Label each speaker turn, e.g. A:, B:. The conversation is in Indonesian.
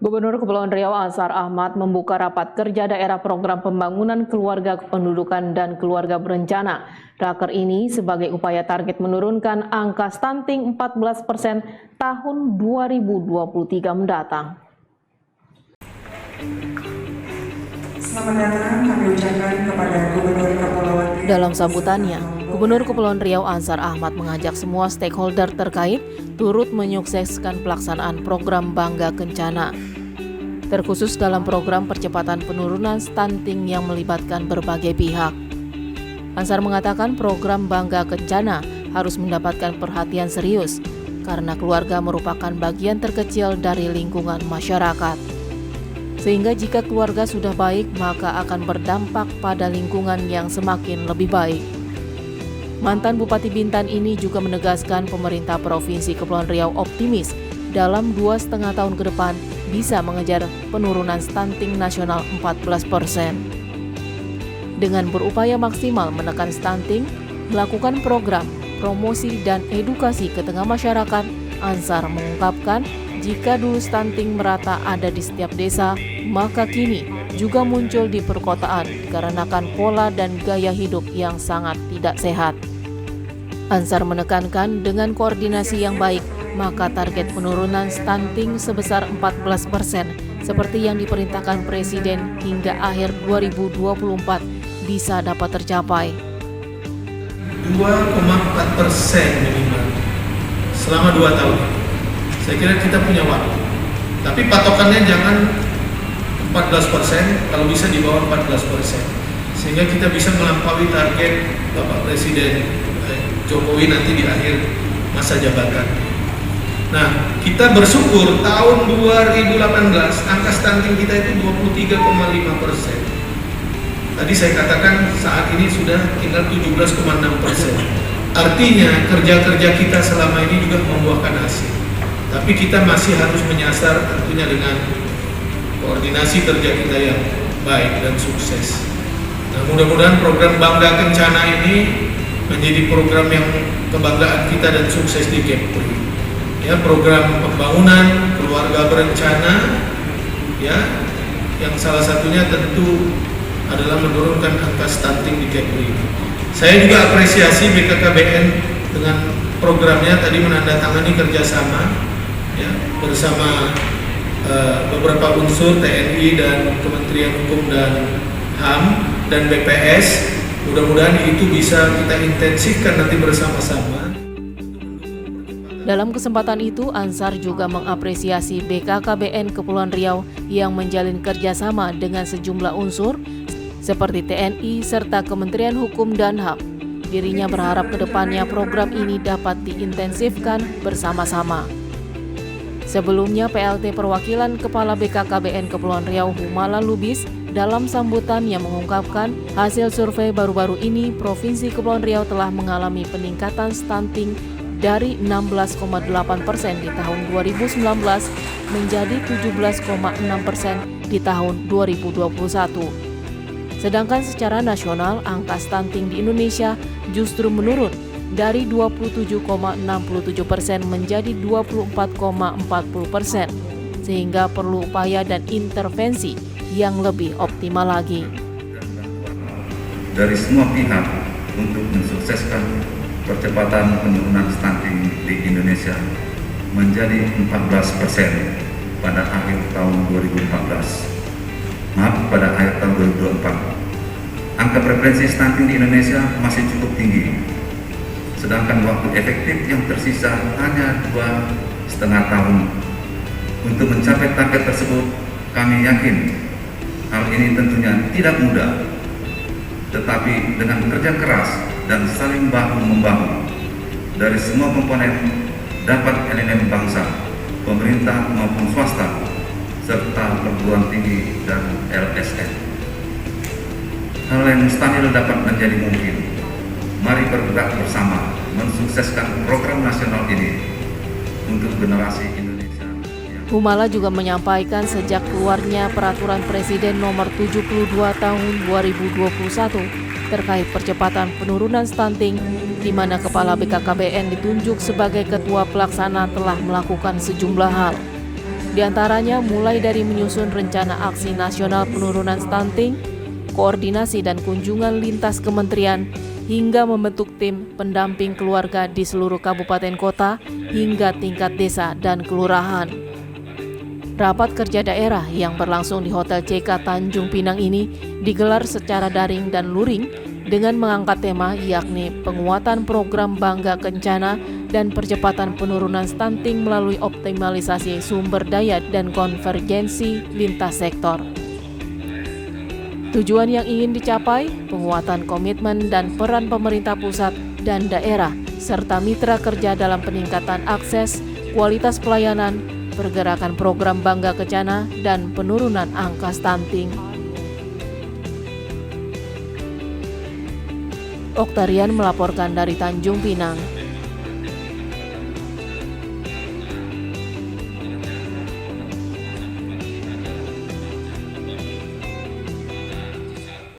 A: Gubernur Kepulauan Riau Ansar Ahmad membuka rapat kerja daerah program pembangunan keluarga kependudukan dan keluarga berencana. Raker ini sebagai upaya target menurunkan angka stunting 14% tahun 2023 mendatang.
B: Selamat datang kami ucapkan kepada Gubernur Kepulauan Riau.
A: Dalam sambutannya, Gubernur Kepulauan Riau Ansar Ahmad mengajak semua stakeholder terkait turut menyukseskan pelaksanaan program Bangga Kencana, terkhusus dalam program percepatan penurunan stunting yang melibatkan berbagai pihak. Ansar mengatakan program Bangga Kencana harus mendapatkan perhatian serius karena keluarga merupakan bagian terkecil dari lingkungan masyarakat. Sehingga jika keluarga sudah baik, maka akan berdampak pada lingkungan yang semakin lebih baik. Mantan Bupati Bintan ini juga menegaskan pemerintah Provinsi Kepulauan Riau optimis dalam 2,5 tahun ke depan bisa mengejar penurunan stunting nasional 14%. Dengan berupaya maksimal menekan stunting, melakukan program, promosi, dan edukasi ke tengah masyarakat, Ansar mengungkapkan jika dulu stunting merata ada di setiap desa, maka kini juga muncul di perkotaan dikarenakan pola dan gaya hidup yang sangat tidak sehat. Ansar menekankan dengan koordinasi yang baik, maka target penurunan stunting sebesar 14% seperti yang diperintahkan Presiden hingga akhir 2024 bisa dapat tercapai.
C: 2,4% minimal selama 2 tahun. Saya kira kita punya waktu. Tapi patokannya jangan 14%, kalau bisa di bawah 14%. Sehingga kita bisa melampaui target Bapak Presiden Jokowi nanti di akhir masa jabatan. Nah, kita bersyukur tahun 2018 angka stunting kita itu 23,5%. Tadi saya katakan saat ini sudah tinggal 17,6%. Artinya kerja-kerja kita selama ini juga membuahkan hasil. Tapi kita masih harus menyasar tentunya dengan koordinasi kerja kita yang baik dan sukses. Nah, mudah-mudahan program Bangga Kencana ini menjadi program yang kebanggaan kita dan sukses di Kepri. Ya, program pembangunan keluarga berencana, ya, yang salah satunya tentu adalah menurunkan angka stunting di Kepri. Saya juga apresiasi BKKBN dengan programnya tadi menandatangani kerjasama ya, bersama beberapa unsur TNI dan Kementerian Hukum dan HAM dan BPS. Mudah-mudahan itu bisa kita intensifkan nanti bersama-sama.
A: Dalam kesempatan itu, Ansar juga mengapresiasi BKKBN Kepulauan Riau yang menjalin kerjasama dengan sejumlah unsur seperti TNI serta Kementerian Hukum dan HAM. Dirinya berharap ke depannya program ini dapat diintensifkan bersama-sama. Sebelumnya, PLT Perwakilan Kepala BKKBN Kepulauan Riau Humala Lubis dalam sambutannya mengungkapkan hasil survei baru-baru ini Provinsi Kepulauan Riau telah mengalami peningkatan stunting dari 16,8% di tahun 2019 menjadi 17,6% di tahun 2021. Sedangkan secara nasional angka stunting di Indonesia justru menurun dari 27,67% menjadi 24,40%, sehingga perlu upaya dan intervensi yang lebih optimal lagi.
D: Dari semua pihak untuk mensukseskan percepatan penurunan stunting di Indonesia menjadi 14% pada akhir tahun 2014. Pada akhir tahun 2024. Angka prevalensi stunting di Indonesia masih cukup tinggi. Sedangkan waktu efektif yang tersisa hanya 2,5 tahun. Untuk mencapai target tersebut, kami yakin hal ini tentunya tidak mudah, tetapi dengan kerja keras dan saling bahu-membahu dari semua komponen dapat elemen bangsa, pemerintah maupun swasta, serta perguruan tinggi dan LSM. Hal yang mustahil dapat menjadi mungkin. Mari bergerak bersama mensukseskan program nasional ini untuk generasi Indonesia.
A: Humala juga menyampaikan sejak keluarnya Peraturan Presiden Nomor 72 Tahun 2021 terkait percepatan penurunan stunting, di mana Kepala BKKBN ditunjuk sebagai Ketua Pelaksana telah melakukan sejumlah hal. Di antaranya mulai dari menyusun rencana aksi nasional penurunan stunting, koordinasi dan kunjungan lintas kementerian, hingga membentuk tim pendamping keluarga di seluruh kabupaten kota hingga tingkat desa dan kelurahan. Rapat kerja daerah yang berlangsung di Hotel CK Tanjung Pinang ini digelar secara daring dan luring dengan mengangkat tema yakni penguatan program Bangga Kencana dan percepatan penurunan stunting melalui optimalisasi sumber daya dan konvergensi lintas sektor. Tujuan yang ingin dicapai, penguatan komitmen dan peran pemerintah pusat dan daerah, serta mitra kerja dalam peningkatan akses, kualitas pelayanan, pergerakan program Bangga Kencana, dan penurunan angka stunting. Oktarian melaporkan dari Tanjung Pinang.